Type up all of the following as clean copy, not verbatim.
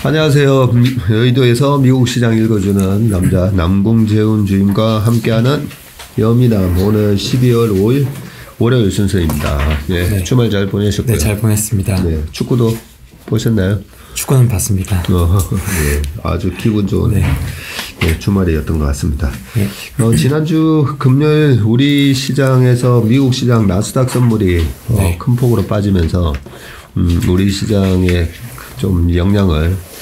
안녕하세요. 여의도에서 미국 시장 읽어주는 남자 남궁재훈 주임과 함께하는 여미남. 오늘 12월 5일 월요일 순서입니다. 네, 네. 주말 잘 보내셨고요. 네, 잘 보냈습니다. 네, 축구도 보셨나요? 축구는 봤습니다. 네, 아주 기분 좋은 네. 네, 주말이었던 것 같습니다. 네. 지난주 금요일 우리 시장에서 미국 시장 나스닥 선물이 네. 큰 폭으로 빠지면서 우리 시장에 좀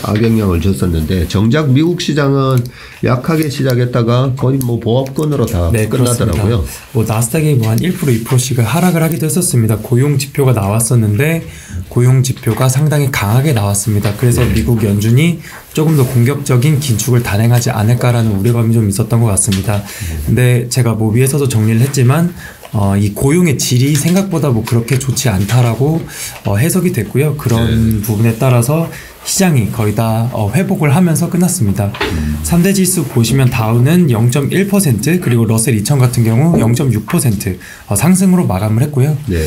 악영향을 줬었는데, 정작 미국 시장은 약하게 시작했다가 거의 뭐 보합권으로 다 네, 끝나더라고요. 뭐 나스닥이 뭐 한 1%, 2%씩 하락을 하기도 했었습니다. 고용 지표가 나왔었는데 고용 지표가 상당히 강하게 나왔습니다. 그래서 네. 미국 연준이 조금 더 공격적인 긴축을 단행하지 않을까라는 우려감이 좀 있었던 것 같습니다. 근데 제가 뭐 위에서도 정리를 했지만 이 고용의 질이 생각보다 뭐 그렇게 좋지 않다라고 해석이 됐고요. 그런 네. 부분에 따라서 시장이 거의 다 회복을 하면서 끝났습니다. 3대 지수 보시면 다우는 0.1% 그리고 러셀 2000 같은 경우 0.6% 상승으로 마감을 했고요. 네.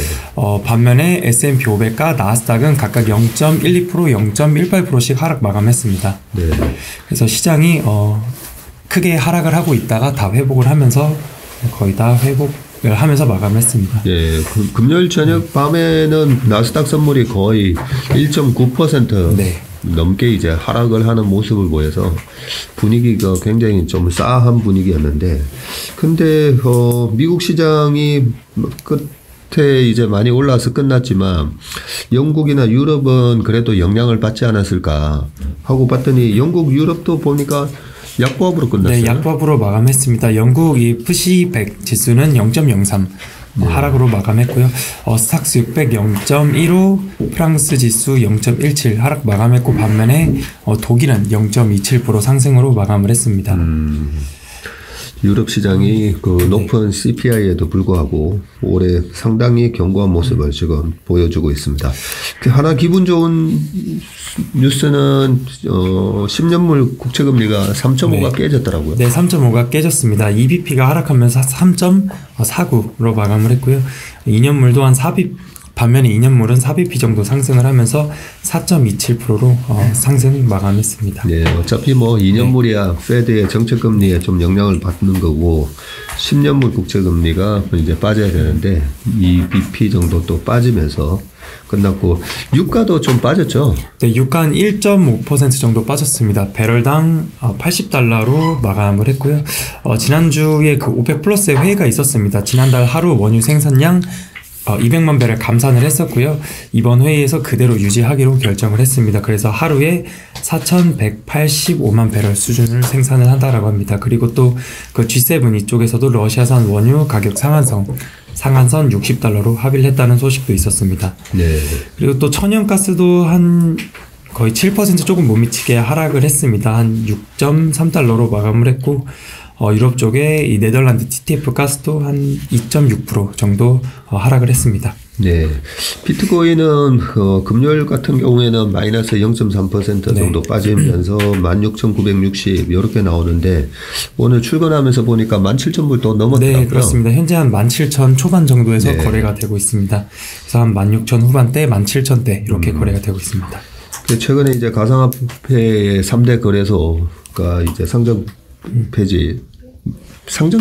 반면에 S&P 500과 나스닥은 각각 0.12%, 0.18%씩 하락 마감했습니다. 네. 그래서 시장이 크게 하락을 하고 있다가 다 회복을 하면서 거의 다 회복을 하면서 마감했습니다. 예, 금요일 저녁 밤에는 나스닥 선물이 거의 1.9% 네. 넘게 이제 하락을 하는 모습을 보여서 분위기가 굉장히 좀 싸한 분위기였는데, 근데 미국 시장이 끝에 이제 많이 올라서 끝났지만 영국이나 유럽은 그래도 영향을 받지 않았을까 하고 봤더니 영국, 유럽도 보니까 약보합으로 끝났어요. 네, 약보합으로 마감했습니다. 영국 이 푸시 100 지수는 0.03 하락으로 마감했고요. 스탁스 600 0.15, 프랑스 지수 0.17 하락 마감했고, 반면에 독일은 0.27% 상승으로 마감을 했습니다. 유럽 시장이 그 높은 CPI에도 불구하고 올해 상당히 견고한 모습을 지금 보여주고 있습니다. 하나 기분 좋은 뉴스는 10년물 국채금리가 3.5가 네. 깨졌더라고요. 네, 3.5가 깨졌습니다. EBP가 하락하면서 3.49로 마감을 했고요. 2년물도 한 4비 반면에 2년물은 4bp 정도 상승을 하면서 4.27%로 상승 마감했습니다. 네, 어차피 뭐 2년물이야 네. 페드의 정책금리에 좀 영향을 받는 거고, 10년물 국채금리가 이제 빠져야 되는데 EBP 정도 또 빠지면서 끝났고, 유가도 좀 빠졌죠? 네, 유가 한 1.5% 정도 빠졌습니다. 배럴당 $80로 마감을 했고요. 지난주에 그 오펙 플러스의 회의가 있었습니다. 지난달 하루 원유 생산량 200만 배럴 감산을 했었고요. 이번 회의에서 그대로 유지하기로 결정을 했습니다. 그래서 하루에 4,185만 배럴 수준을 생산을 한다라고 합니다. 그리고 또 그 G7 이쪽에서도 러시아산 원유 가격 상한선 $60로 합의를 했다는 소식도 있었습니다. 네. 그리고 또 천연가스도 한 거의 7% 조금 못 미치게 하락을 했습니다. 한 $6.3로 마감을 했고, 유럽 쪽에 이 네덜란드 TTF 가스도 한 2.6% 정도 하락을 했습니다. 네. 비트코인은 금요일 같은 경우에는 마이너스 0.3% 정도 네. 빠지면서 16,960 이렇게 나오는데, 오늘 출근하면서 보니까 17,000불 또 넘었더라고요. 네, 그렇습니다. 현재 한 17,000 초반 정도에서 네. 거래가 되고 있습니다. 그래서 한 16,000 후반대, 17,000대 이렇게 거래가 되고 있습니다. 최근에 이제 가상화폐의 3대 거래소가 이제 상장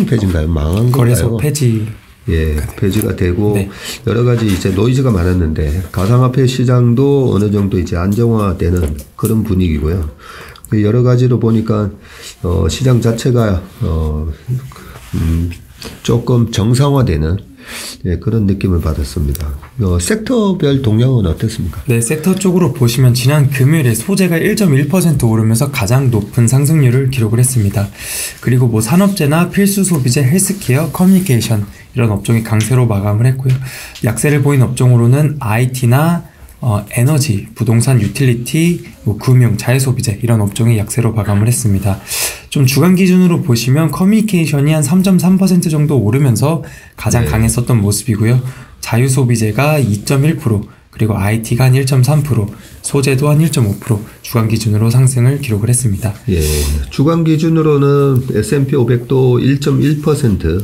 폐지인가요? 망한 건가요? 거래소 폐지. 예, 폐지가 되고 네. 여러 가지 이제 노이즈가 많았는데, 가상화폐 시장도 어느 정도 이제 안정화되는 그런 분위기고요. 여러 가지로 보니까 시장 자체가 조금 정상화되는 네, 그런 느낌을 받았습니다. 섹터별 동향은 어땠습니까? 네, 섹터 쪽으로 보시면 지난 금요일에 소재가 1.1% 오르면서 가장 높은 상승률을 기록을 했습니다. 그리고 뭐 산업재나 필수 소비재, 헬스케어, 커뮤니케이션 이런 업종이 강세로 마감을 했고요. 약세를 보인 업종으로는 IT나 에너지, 부동산, 유틸리티, 뭐 금융, 자회소비재 이런 업종이 약세로 마감을 했습니다. 좀 주간 기준으로 보시면 커뮤니케이션이 한 3.3% 정도 오르면서 가장 네. 강했었던 모습이고요. 자유소비재가 2.1%, 그리고 IT가 한 1.3%, 소재도 한 1.5% 주간 기준으로 상승을 기록을 했습니다. 예, 주간 기준으로는 S&P 500도 1.1%,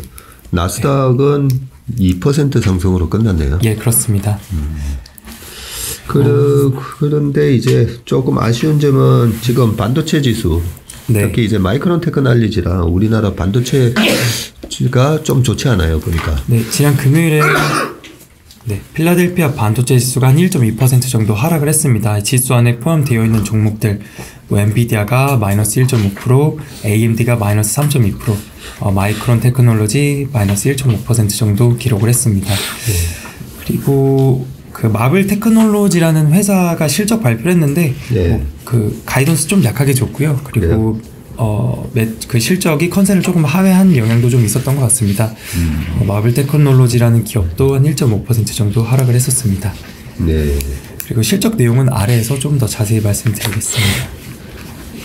나스닥은 2% 상승으로 끝났네요. 예, 그렇습니다. 그런데 이제 조금 아쉬운 점은 지금 반도체 지수, 네. 특히 이제 마이크론 테크놀로지랑 우리나라 반도체가 좀 좋지 않아요, 보니까. 네, 지난 금요일에 네, 필라델피아 반도체 지수가 한 1.2% 정도 하락을 했습니다. 지수 안에 포함되어 있는 종목들, 뭐 엔비디아가 마이너스 1.5%, AMD가 마이너스 3.2%, 마이크론 테크놀로지 마이너스 1.5% 정도 기록을 했습니다. 그리고 그 마블 테크놀로지라는 회사가 실적 발표를 했는데 그 가이던스 좀 약하게 줬고요. 그리고 그 실적이 컨센을 조금 하회한 영향도 좀 있었던 것 같습니다. 마블 테크놀로지라는 기업도 한 1.5% 정도 하락을 했었습니다. 네. 그리고 실적 내용은 아래에서 좀 더 자세히 말씀드리겠습니다.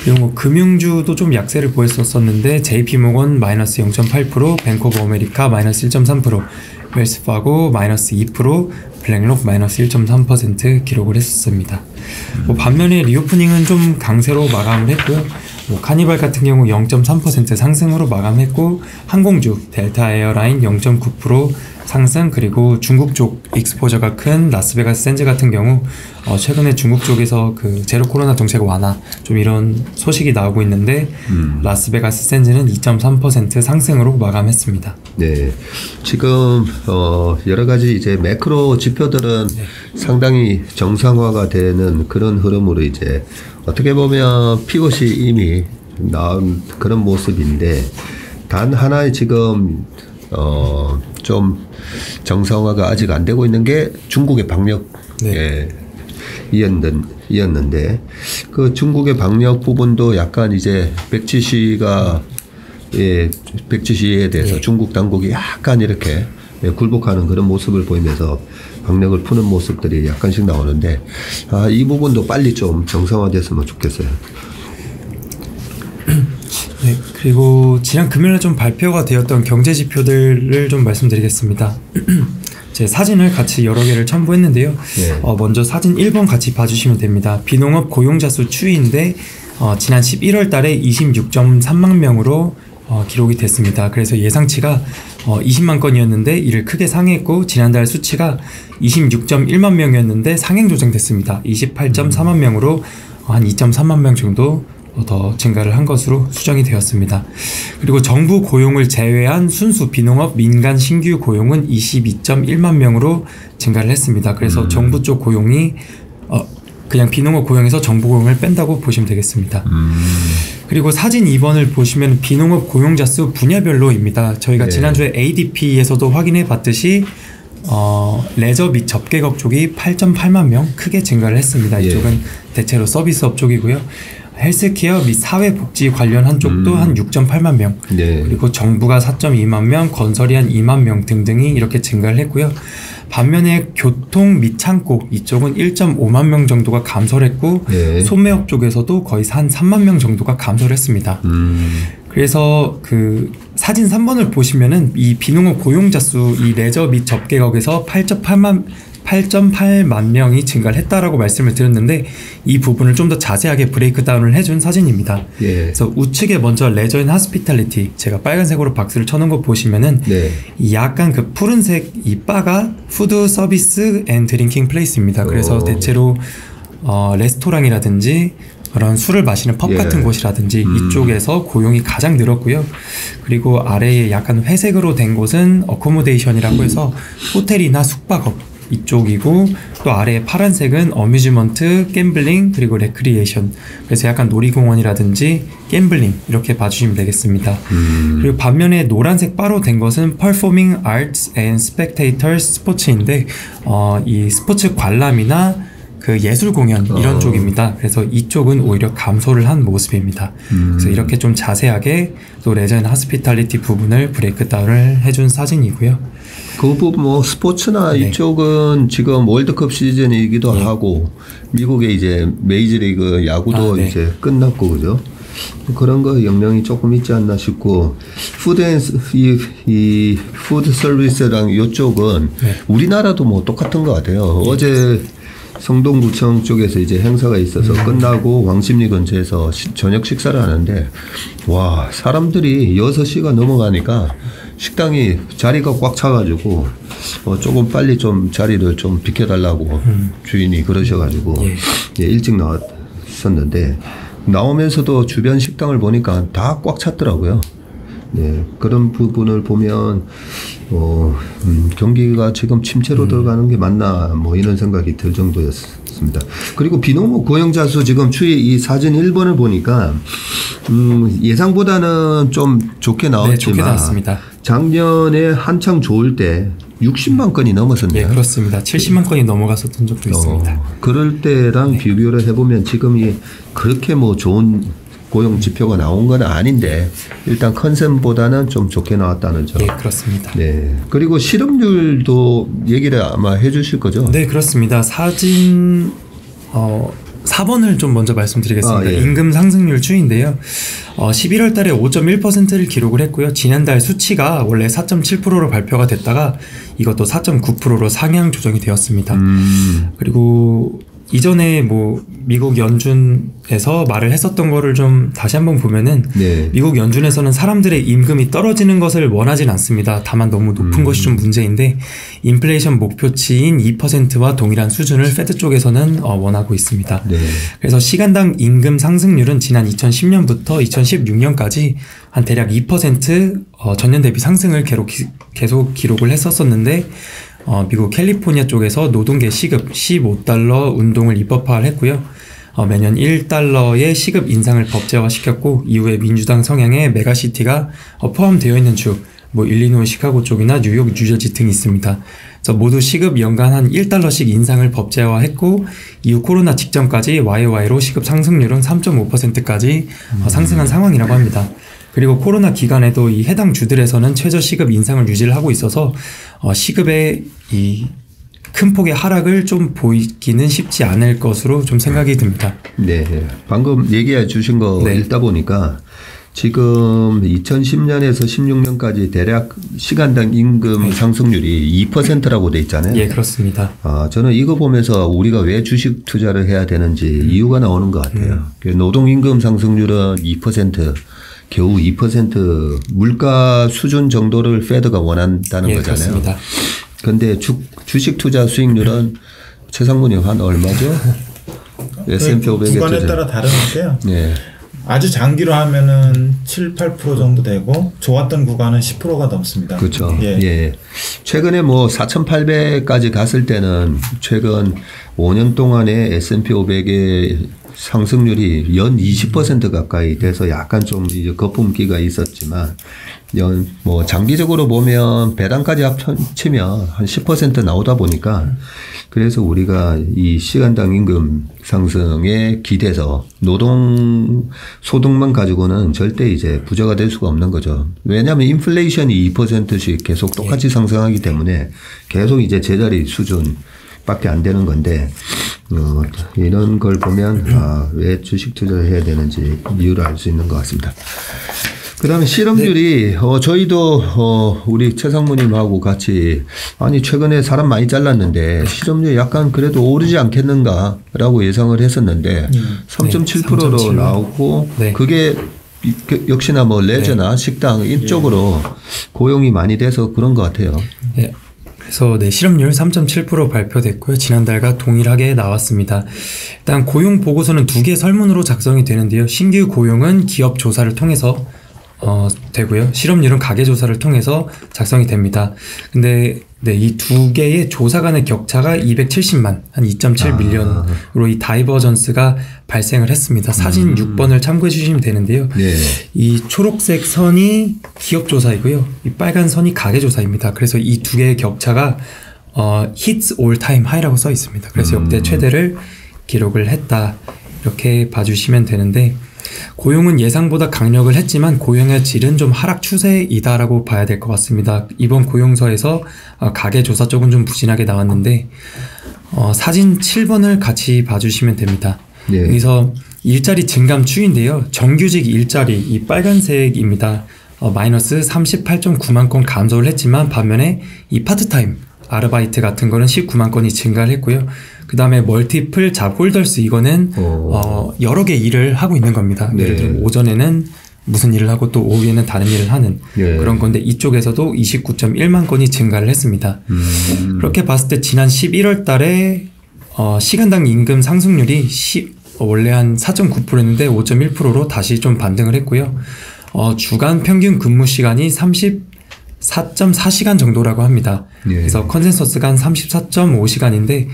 그리고 뭐 금융주도 좀 약세를 보였었는데 JP모건 마이너스 0.8%, 뱅크 오브 아메리카 마이너스 1.3%, 웰스파고 마이너스 2%, 블랙록 마이너스 1.3% 기록을 했었습니다. 뭐 반면에 리오프닝은 좀 강세로 마감을 했고요. 뭐 카니발 같은 경우 0.3% 상승으로 마감했고, 항공주 델타 에어라인 0.9% 상승, 그리고 중국 쪽 익스포저가 큰 라스베가스 샌즈 같은 경우 최근에 중국 쪽에서 그 제로 코로나 정책 완화 좀 이런 소식이 나오고 있는데 라스베가스 샌즈는 2.3% 상승으로 마감했습니다. 네, 지금 여러 가지 이제 매크로 지표들은 상당히 정상화가 되는 그런 흐름으로 이제 어떻게 보면 피벗이 이미 나온 그런 모습인데, 단 하나 지금 좀 정상화가 아직 안 되고 있는 게 중국의 방역에 이었는데 그 중국의 방역 부분도 약간 이제 백지시에 대해서 중국 당국이 약간 이렇게 굴복하는 그런 모습을 보이면서 방역을 푸는 모습들이 약간씩 나오는데, 이 부분도 빨리 좀 정상화됐으면 좋겠어요. 네, 그리고 지난 금요일에 좀 발표가 되었던 경제 지표들을 좀 말씀드리겠습니다. 제 사진을 같이 여러 개를 첨부했는데요. 먼저 사진 1번 같이 봐주시면 됩니다. 비농업 고용자 수 추이인데 지난 11월 달에 26.3만 명으로 기록이 됐습니다. 그래서 예상치가 20만 건이었는데 이를 크게 상회했고, 지난달 수치가 26.1만 명이었는데 상행 조정됐습니다. 28.4만 명으로 한 2.3만 명 정도 더 증가를 한 것으로 수정이 되었습니다. 그리고 정부 고용을 제외한 순수 비농업 민간 신규 고용은 22.1만 명으로 증가를 했습니다. 그래서 정부 쪽 고용이 그냥 비농업 고용에서 정부 고용을 뺀다고 보시면 되겠습니다. 그리고 사진 2번을 보시면 비농업 고용자 수 분야별로입니다. 저희가 지난주에 ADP에서도 확인해 봤듯이 레저 및 접객업 쪽이 8.8만 명 크게 증가를 했습니다. 이쪽은 대체로 서비스업 쪽이고요. 헬스케어 및 사회복지 관련한 쪽도 한 6.8만 명, 그리고 정부가 4.2만 명, 건설이 한 2만 명 등등이 이렇게 증가를 했고요. 반면에 교통 및 창고 이쪽은 1.5만 명 정도가 감소를 했고, 소매업 쪽에서도 거의 한 3만 명 정도가 감소를 했습니다. 그래서 그 사진 3번을 보시면은 이 비농업 고용자 수, 이 레저 및 접객업에서 8.8만 명이 증가를 했다라고 말씀을 드렸는데, 이 부분을 좀 더 자세하게 브레이크 다운을 해준 사진입니다. 그래서 우측에 먼저 레저 앤 하스피탈리티, 제가 빨간색으로 박스를 쳐놓은 거 보시면은 이 약간 그 푸른색 이 바가 푸드 서비스 앤 드링킹 플레이스입니다. 그래서 대체로 레스토랑이라든지 그런 술을 마시는 펍 같은 곳이라든지 이쪽에서 고용이 가장 늘었고요. 그리고 아래에 약간 회색으로 된 곳은 어코모데이션이라고 해서 호텔이나 숙박업 이쪽이고, 또 아래에 파란색은 어뮤즈먼트, 갬블링, 그리고 레크리에이션, 그래서 약간 놀이공원이라든지 갬블링 이렇게 봐주시면 되겠습니다. 그리고 반면에 노란색 바로 된 것은 Performing Arts and Spectators 스포츠인데 이 스포츠 관람이나 그 예술 공연 이런 쪽입니다. 그래서 이쪽은 오히려 감소를 한 모습입니다. 그래서 이렇게 좀 자세하게 또 레저 앤 하스피탈리티 부분을 브레이크 다운을 해준 사진이고요. 그 부분 뭐 스포츠나 이쪽은 지금 월드컵 시즌이기도 하고, 미국의 이제 메이저리그 야구도 이제 끝났고, 그죠? 그런 거 영향이 조금 있지 않나 싶고, 이 푸드 서비스랑 이쪽은 우리나라도 뭐 똑같은 것 같아요. 어제 성동구청 쪽에서 이제 행사가 있어서 끝나고 왕십리 근처에서 저녁 식사를 하는데, 와, 사람들이 6시가 넘어가니까 식당이 자리가 꽉 차가지고 조금 빨리 좀 자리를 좀 비켜달라고 주인이 그러셔가지고 예, 일찍 나왔었는데 나오면서도 주변 식당을 보니까 다 꽉 찼더라고요. 네, 그런 부분을 보면 경기가 지금 침체로 들어가는 게 맞나 뭐 이런 생각이 들 정도였습니다. 그리고 비농업 고용자 수 지금 추이 이 사진 1번을 보니까 예상보다는 좀 좋게 나왔지만 네, 좋게 나왔습니다. 작년에 한창 좋을 때 60만 건이 넘었었네요. 네, 그렇습니다. 70만 건이 넘어갔었던 적도 있습니다. 그럴 때랑 비교를 해보면 지금이 그렇게 뭐 좋은 고용 지표가 나온 건 아닌데 일단 컨센보다는 좀 좋게 나왔다는 점. 네, 그렇습니다. 네. 그리고 실업률도 얘기를 아마 해주실 거죠? 네, 그렇습니다. 사진 4번을 좀 먼저 말씀드리겠습니다. 예. 임금 상승률 추이인데요. 11월 달에 5.1%를 기록을 했고요. 지난달 수치가 원래 4.7%로 발표가 됐다가 이것도 4.9%로 상향 조정이 되었습니다. 그리고 이전에 뭐 미국 연준에서 말을 했었던 거를 좀 다시 한번 보면은 네. 미국 연준에서는 사람들의 임금이 떨어지는 것을 원하진 않습니다. 다만 너무 높은 것이 좀 문제인데 인플레이션 목표치인 2%와 동일한 수준을 페드 쪽에서는 원하고 있습니다. 네. 그래서 시간당 임금 상승률은 지난 2010년부터 2016년까지 한 대략 2% 전년 대비 상승을 계속 기록을 했었었는데 미국 캘리포니아 쪽에서 노동계 시급 $15 운동을 입법화를 했고요. 매년 $1의 시급 인상을 법제화시켰고 이후에 민주당 성향의 메가시티가 포함되어 있는 주, 뭐 일리노이 시카고 쪽이나 뉴욕, 뉴저지 등이 있습니다. 그래서 모두 시급 연간 한 $1씩 인상을 법제화했고 이후 코로나 직전까지 YOY로 시급 상승률은 3.5%까지 상승한 상황이라고 합니다. 그리고 코로나 기간에도 이 해당 주들에서는 최저 시급 인상을 유지를 하고 있어서 시급의 이 큰 폭의 하락을 좀 보이기는 쉽지 않을 것으로 좀 생각이 듭니다. 네. 방금 얘기해 주신 거 네. 읽다 보니까 지금 2010년에서 16년까지 대략 시간당 임금 상승률이 2%라고 돼 있잖아요. 예, 그렇습니다. 저는 이거 보면서 우리가 왜 주식 투자를 해야 되는지 이유가 나오는 것 같아요. 노동임금 상승률은 2%, 겨우 2% 물가 수준 정도를 페드가 원한다는 예, 거잖아요. 그렇습니다. 그런데 주식 투자 수익률은 최상무님 한 얼마죠? S&P 500에 구간에 따라 다르는데요. 네. 아주 장기로 하면은 7, 8% 정도 되고 좋았던 구간은 10%가 넘습니다. 그렇죠. 예. 예. 최근에 뭐 4,800까지 갔을 때는 최근 5년 동안에 S&P 500의 상승률이 연 20% 가까이 돼서 약간 좀 이제 거품기가 있었지만 뭐 장기적으로 보면 배당까지 합치면 한 10% 나오다 보니까 그래서 우리가 이 시간당 임금 상승에 기대서 노동 소득만 가지고는 절대 이제 부자가 될 수가 없는 거죠. 왜냐하면 인플레이션이 2%씩 계속 똑같이 상승하기 때문에 계속 이제 제자리 수준 밖에 안 되는 건데 이런 걸 보면 왜 주식 투자를 해야 되는지 이유를 알 수 있는 것 같습니다. 그다음에 실업률이 저희도 우리 최상무님하고 같이 아니 최근에 사람 많이 잘랐는데 실업률이 약간 그래도 오르지 않겠는가라고 예상을 했었는데 3.7%로 3.7%. 나오고 네. 그게 역시나 뭐 레저나 식당 이쪽으로 고용이 많이 돼서 그런 것 같아요. 네. 그래서 실업률 3.7% 발표됐고요. 지난달과 동일하게 나왔습니다. 일단 고용 보고서는 두 개의 설문으로 작성이 되는데요. 신규 고용은 기업 조사를 통해서 되고요. 실업률은 가계 조사를 통해서 작성이 됩니다. 근데 이 두 개의 조사 간의 격차가 270만, 한 2.7 밀리언으로 이 다이버전스가 발생을 했습니다. 사진 6번을 참고해 주시면 되는데요. 네. 이 초록색 선이 기업 조사이고요. 이 빨간 선이 가계 조사입니다. 그래서 이 두 개의 격차가 hits all time high라고 써 있습니다. 그래서 역대 최대를 기록을 했다. 이렇게 봐주시면 되는데 고용은 예상보다 강력을 했지만 고용의 질은 좀 하락 추세이다라고 봐야 될 것 같습니다. 이번 고용서에서 가계 조사 쪽은 좀 부진하게 나왔는데 사진 7번을 같이 봐주시면 됩니다. 네. 여기서 일자리 증감 추이인데요. 정규직 일자리 이 빨간색입니다. 마이너스 38.9만 건 감소를 했지만 반면에 이 파트타임 아르바이트 같은 거는 19만 건이 증가를 했고요. 그 다음에 멀티플 잡 홀더스 이거는 여러 개 일을 하고 있는 겁니다. 네. 예를 들면 오전에는 무슨 일을 하고 또 오후에는 다른 일을 하는 예. 그런 건데 이쪽에서도 29.1만 건이 증가를 했습니다. 그렇게 봤을 때 지난 11월 달에 시간당 임금 상승률이 원래 한 4.9%였는데 5.1%로 다시 좀 반등을 했고요. 주간 평균 근무 시간이 34.4시간 정도라고 합니다. 예. 그래서 컨센서스가 한 34.5시간인데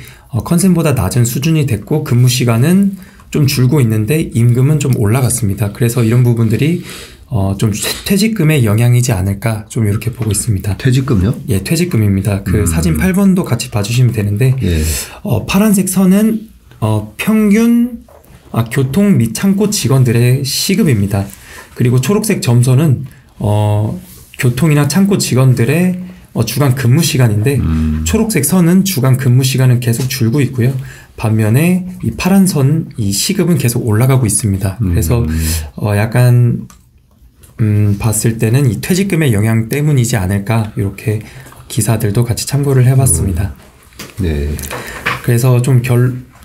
컨센보다 낮은 수준이 됐고 근무 시간은 좀 줄고 있는데 임금은 좀 올라갔습니다. 그래서 이런 부분들이 좀 퇴직금의 영향이지 않을까 좀 이렇게 보고 있습니다. 퇴직금요? 예, 퇴직금입니다. 그 사진 8번도 같이 봐주시면 되는데 예. 파란색 선은 평균 교통 및 창고 직원들의 시급입니다. 그리고 초록색 점선은 교통이나 창고 직원들의 주간 근무 시간인데 초록색 선은 주간 근무 시간은 계속 줄고 있고요. 반면에 이 파란 선, 이 시급은 계속 올라가고 있습니다. 그래서 약간 봤을 때는 이 퇴직금의 영향 때문이지 않을까 이렇게 기사들도 같이 참고를 해봤습니다. 네. 그래서 좀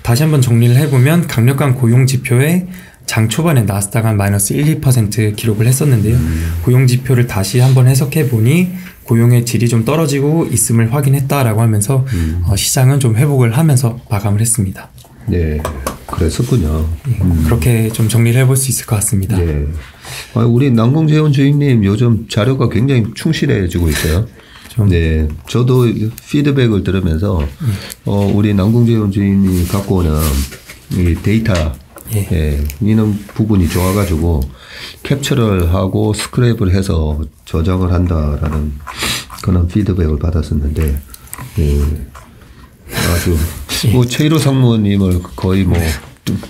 다시 한번 정리를 해보면 강력한 고용 지표에 장 초반에 나스닥 한 마이너스 1, 2% 기록을 했었는데요. 고용 지표를 다시 한번 해석해 보니 고용의 질이 좀 떨어지고 있음을 확인했다라고 하면서 시장은 좀 회복을 하면서 마감을 했습니다. 네, 그랬었군요. 그렇게 좀 정리를 해볼 수 있을 것 같습니다. 네. 우리 남궁재원 주임님 요즘 자료가 굉장히 충실해지고 있어요. 네, 저도 피드백을 들으면서 우리 남궁재원 주임이 갖고 오는 이 데이터 이런 부분이 좋아가지고 캡처를 하고 스크랩을 해서 저장을 한다라는 그런 피드백을 받았었는데 아주 뭐 최일호 상무님을 거의 뭐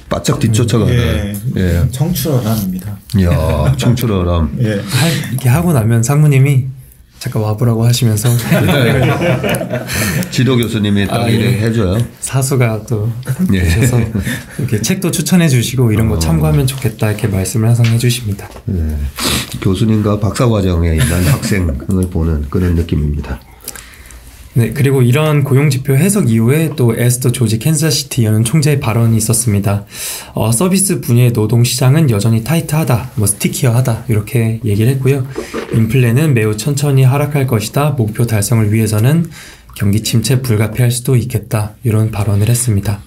바짝 뒤쫓아가는 청출어람입니다. 이야, 청출어람. 이렇게 하고 나면 상무님이 잠깐 와보라고 하시면서 지도 교수님이 딱 일을 해줘요. 사수가 또 오셔서 이렇게 책도 추천해 주시고 이런 거 참고하면 좋겠다 이렇게 말씀을 항상 해주십니다. 네. 교수님과 박사과정에 있는 학생을 보는 그런 느낌입니다. 네, 그리고 이런 고용지표 해석 이후에 또 에스더 조지 캔자시티 여는 총재의 발언이 있었습니다. 서비스 분야의 노동시장은 여전히 타이트하다, 스티키어하다 이렇게 얘기를 했고요. 인플레는 매우 천천히 하락할 것이다. 목표 달성을 위해서는 경기 침체 불가피할 수도 있겠다. 이런 발언을 했습니다.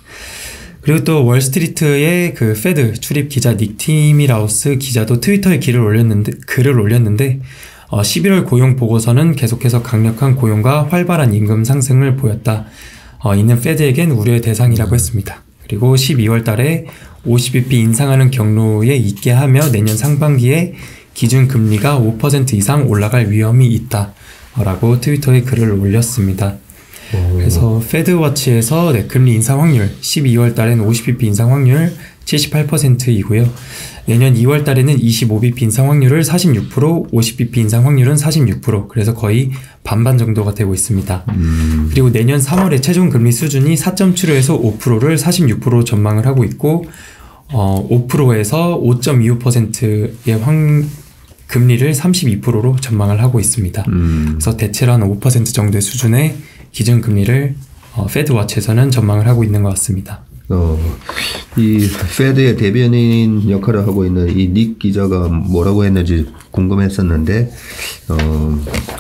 그리고 또 월스트리트의 그 페드 출입 기자 닉 티미라우스 기자도 트위터에 글을 올렸는데 11월 고용 보고서는 계속해서 강력한 고용과 활발한 임금 상승을 보였다. 이는 페드에겐 우려의 대상이라고 했습니다. 그리고 12월 달에 50bp 인상하는 경로에 있게 하며 내년 상반기에 기준금리가 5% 이상 올라갈 위험이 있다. 라고 트위터에 글을 올렸습니다. 그래서 페드워치에서 금리 인상 확률 12월 달에는 50bp 인상 확률 78%이고요. 내년 2월 달에는 25bp 인상 확률을 46%, 50bp 인상 확률은 46%. 그래서 거의 반반 정도가 되고 있습니다. 그리고 내년 3월에 최종 금리 수준이 4.75에서 5%를 46%로 전망을 하고 있고 5%에서 5.25%의 금리를 32%로 전망을 하고 있습니다. 그래서 대체로 한 5% 정도의 수준의 기준금리를 페드워치에서는 전망을 하고 있는 것 같습니다. 이 페드의 대변인 역할을 하고 있는 이 닉 기자가 뭐라고 했는지 궁금했었는데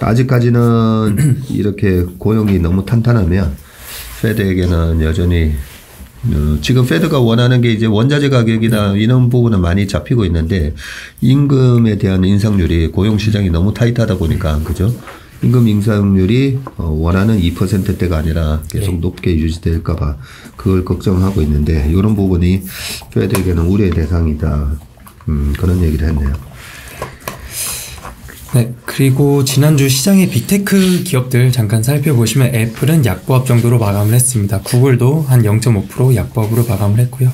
아직까지는 이렇게 고용이 너무 탄탄하면 페드에게는 여전히 지금 페드가 원하는 게 이제 원자재 가격이나 이런 부분은 많이 잡히고 있는데 임금에 대한 인상률이 고용 시장이 너무 타이트하다 보니까 그죠? 임금 인상률이 원하는 2%대가 아니라 계속 높게 유지될까 봐 그걸 걱정하고 있는데 이런 부분이 페드에게는 우려의 대상이다. 그런 얘기를 했네요. 네, 그리고 지난주 시장의 빅테크 기업들 잠깐 살펴보시면 애플은 약보합 정도로 마감을 했습니다. 구글도 한 0.5% 약보합으로 마감을 했고요.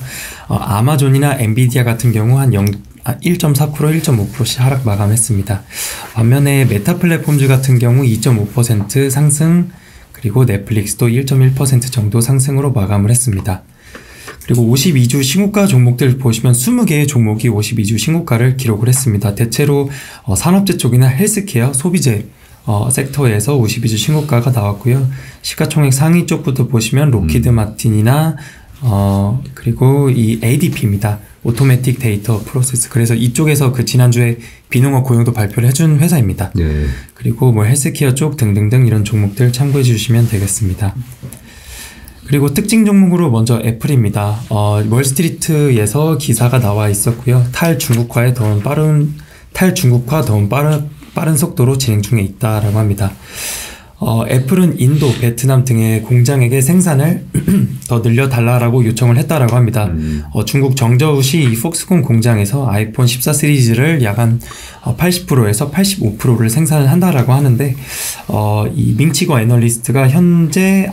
아마존이나 엔비디아 같은 경우 한 1.4%, 1.5%씩 하락 마감했습니다. 반면에 메타 플랫폼즈 같은 경우 2.5% 상승, 그리고 넷플릭스도 1.1% 정도 상승으로 마감을 했습니다. 그리고 52주 신고가 종목들 보시면 20개의 종목이 52주 신고가를 기록을 했습니다. 대체로 산업재 쪽이나 헬스케어, 소비재 섹터에서 52주 신고가가 나왔고요. 시가총액 상위 쪽부터 보시면 로키드 마틴이나 그리고 이 ADP입니다. 오토매틱 데이터 프로세스. 그래서 이쪽에서 그 지난주에 비농업 고용도 발표를 해준 회사입니다. 네. 그리고 뭐 헬스케어 쪽 등등등 이런 종목들 참고해 주시면 되겠습니다. 그리고 특징 종목으로 먼저 애플입니다. 월스트리트에서 기사가 나와 있었고요. 탈중국화 더운 빠른 속도로 진행 중에 있다라고 합니다. 애플은 인도, 베트남 등의 공장에게 생산을 더 늘려달라고 요청을 했다라고 합니다. 중국 정저우시 이 폭스콘 공장에서 아이폰 14 시리즈를 약 한 80%에서 85%를 생산을 한다라고 하는데, 이 밍치거 애널리스트가 현재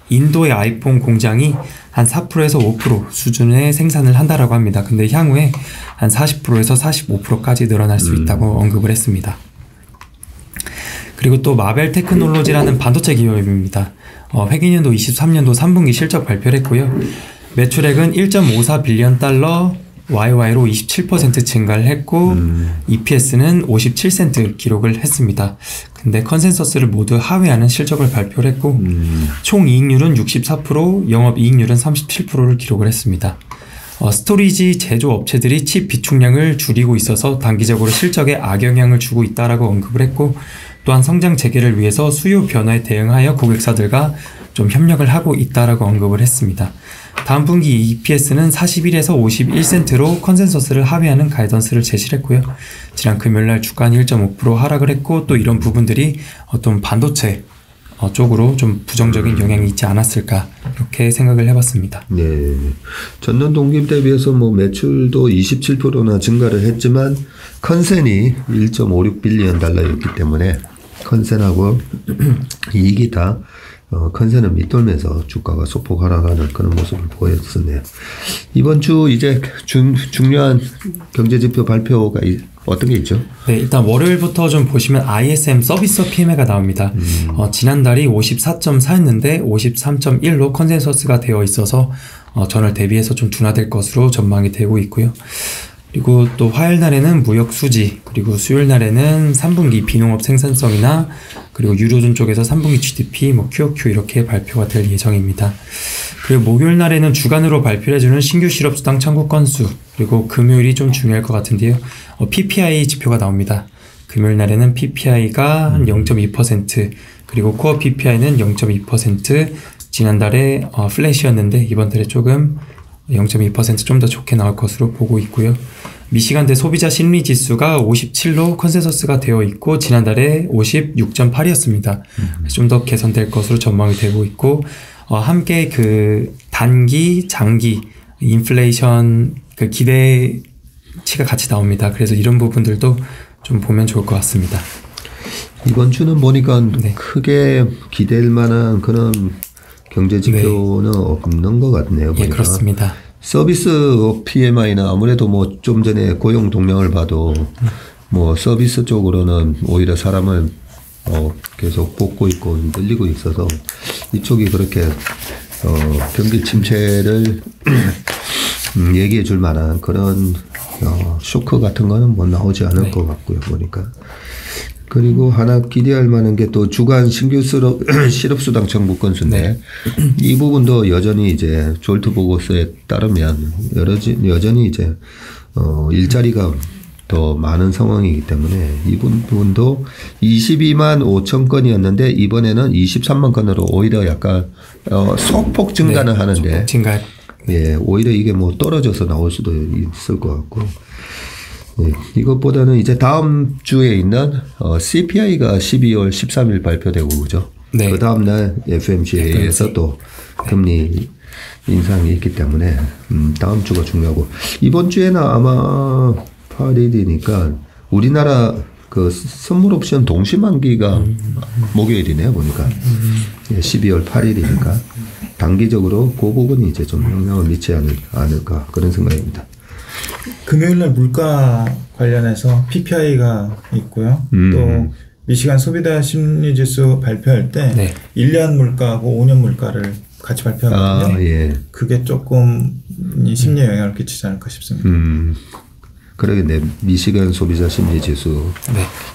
인도의 아이폰 공장이 한 4%에서 5% 수준의 생산을 한다라고 합니다. 근데 향후에 한 40%에서 45%까지 늘어날 수 있다고 언급을 했습니다. 그리고 또 마벨 테크놀로지라는 반도체 기업입니다. 회계년도 23년도 3분기 실적 발표를 했고요. 매출액은 1.54 빌리언 달러 YY로 27% 증가를 했고 EPS는 57센트 기록을 했습니다. 근데 컨센서스를 모두 하회하는 실적을 발표를 했고 총 이익률은 64%, 영업이익률은 37%를 기록을 했습니다. 스토리지 제조 업체들이 칩 비축량을 줄이고 있어서 단기적으로 실적에 악영향을 주고 있다라고 언급을 했고, 또한 성장 재개를 위해서 수요 변화에 대응하여 고객사들과 좀 협력을 하고 있다라고 언급을 했습니다. 다음 분기 EPS는 41에서 51센트로 컨센서스를 하회하는 가이던스를 제시를 했고요. 지난 금요일날 주가는 1.5% 하락을 했고, 또 이런 부분들이 어떤 반도체 쪽으로 좀 부정적인 영향이 있지 않았을까 이렇게 생각을 해봤습니다. 네, 전년 동기 대비해서 뭐 매출도 27%나 증가를 했지만 컨센이 1.56 빌리언 달러였기 때문에 컨센하고 이익이 다 컨센을 밑돌면서 주가가 소폭 하락하는 그런 모습을 보였었네요. 이번 주 이제 중요한 경제지표 발표가 어떤 게 있죠? 네, 일단 월요일부터 좀 보시면 ISM 서비스 PMI가 나옵니다. 지난달이 54.4였는데 53.1로 컨센서스가 되어 있어서 전월 대비해서 좀 둔화될 것으로 전망이 되고 있고요. 그리고 또 화요일 날에는 무역 수지, 그리고 수요일 날에는 3분기 비농업 생산성이나 그리고 유로존 쪽에서 3분기 GDP, 뭐 QOQ 이렇게 발표가 될 예정입니다. 그리고 목요일 날에는 주간으로 발표를 해주는 신규 실업수당 청구 건수, 그리고 금요일이 좀 중요할 것 같은데요. PPI 지표가 나옵니다. 금요일 날에는 PPI가 한 0.2%, 그리고 코어 PPI는 0.2%, 지난달에 플랫이었는데 이번 달에 조금 0.2% 좀 더 좋게 나올 것으로 보고 있고요. 미시간대 소비자 심리 지수가 57로 컨센서스가 되어 있고 지난달에 56.8이었습니다. 좀 더 개선될 것으로 전망이 되고 있고, 함께 그 단기, 장기 인플레이션 그 기대치가 같이 나옵니다. 그래서 이런 부분들도 좀 보면 좋을 것 같습니다. 이번 주는 보니까 크게 기댈 만한 그런 경제 지표는 없는 것 같네요. 보니까. 예, 그렇습니다. 서비스 PMI는 아무래도 뭐 좀 전에 고용 동향을 봐도 뭐 서비스 쪽으로는 오히려 사람을 계속 뽑고 있고 늘리고 있어서 이쪽이 그렇게 경기 침체를 얘기해 줄 만한 그런 쇼크 같은 거는 뭐 나오지 않을 것 같고요. 보니까. 그리고 하나 기대할 만한 게 또 주간 신규 실업수당 청구 건수인데 이 부분도 여전히 이제 졸트 보고서에 따르면 여전히 이제 일자리가 더 많은 상황이기 때문에 이 부분도 22만 5천 건이었는데 이번에는 23만 건으로 오히려 약간 소폭 증가는 하는데 예, 오히려 이게 뭐 떨어져서 나올 수도 있을 것 같고. 네, 이것보다는 이제 다음 주에 있는 CPI가 12월 13일 발표되고 그죠? 네. 그 다음 날 FMC에서 또 금리 인상이 있기 때문에 다음 주가 중요하고 이번 주에는 아마 8일이니까 우리나라 그 선물 옵션 동시만기가 목요일이네요 보니까 12월 8일이니까 단기적으로 그 부분이 이제 좀 영향을 미치지 않을까 그런 생각입니다. 금요일날 물가 관련해서 PPI가 있고요. 또 미시간 소비자 심리지수 발표할 때 1년 물가하고 5년 물가를 같이 발표하거든요. 예. 그게 조금 심리에 영향을 끼치지 않을까 싶습니다. 그러겠네. 미시간 소비자 심리지수.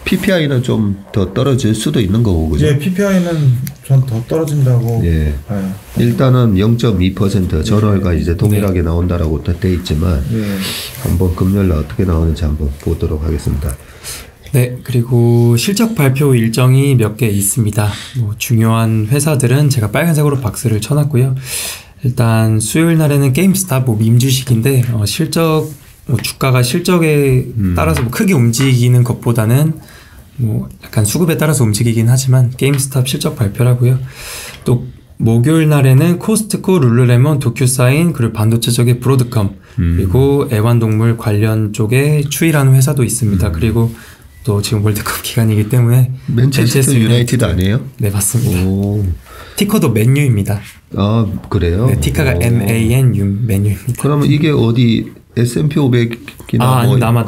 PPI는 좀 더 떨어질 수도 있는 거고, 그죠? 예, PPI는 전 더 떨어진다고 예. 봐요. 일단은 0.2% 전월과 이제 동일하게 나온다라고 돼 있지만 한번 금요일 날 어떻게 나오는지 한번 보도록 하겠습니다. 네, 그리고 실적 발표 일정이 몇 개 있습니다. 뭐 중요한 회사들은 제가 빨간색으로 박스를 쳐놨고요. 일단 수요일 날에는 게임스탑 뭐 밈주식인데 실적 주가가 실적에 따라서 뭐 크게 움직이는 것보다는 뭐 약간 수급에 따라서 움직이긴 하지만 게임스탑 실적 발표라고요. 또 목요일 날에는 코스트코, 룰루레몬, 도큐사인, 그리고 반도체 쪽에 브로드컴, 그리고 애완동물 관련 쪽에 추이라는 회사도 있습니다. 그리고 또 지금 월드컵 기간이기 때문에 맨체스터 유나이티드 아니에요? 네, 맞습니다. 오. 티커도 맨유입니다. 아, 그래요? 네, 티커가 MANU, 맨유입니다. 그러면 이게 어디 S&P 500이나 아마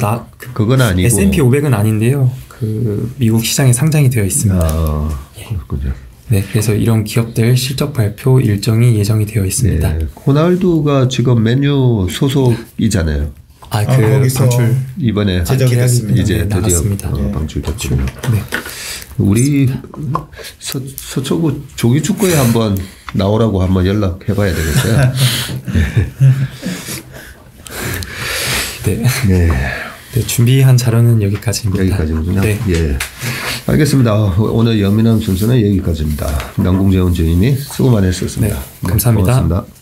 그건 아니고 S&P 500은 아닌데요. 그 미국 시장에 상장이 되어 있습니다. 아, 그렇군요. 네, 그래서 이런 기업들 실적 발표 일정이 예정이 되어 있습니다. 네, 호날두가 지금 맨유 소속이잖아요. 거기서 방출 이번에 제적이 됐습니다. 이제 네, 드디어 나갔습니다. 방출됐군요. 네. 우리 서초구 조기축구에 한번 나오라고 한번 연락해봐야 되겠어요. 네. 네. 네, 준비한 자료는 여기까지입니다. 여기까지군요. 네. 예. 알겠습니다. 오늘 연민함 순서는 여기까지입니다. 남궁재훈 주임이 수고 많으셨습니다. 네, 감사합니다. 고맙습니다.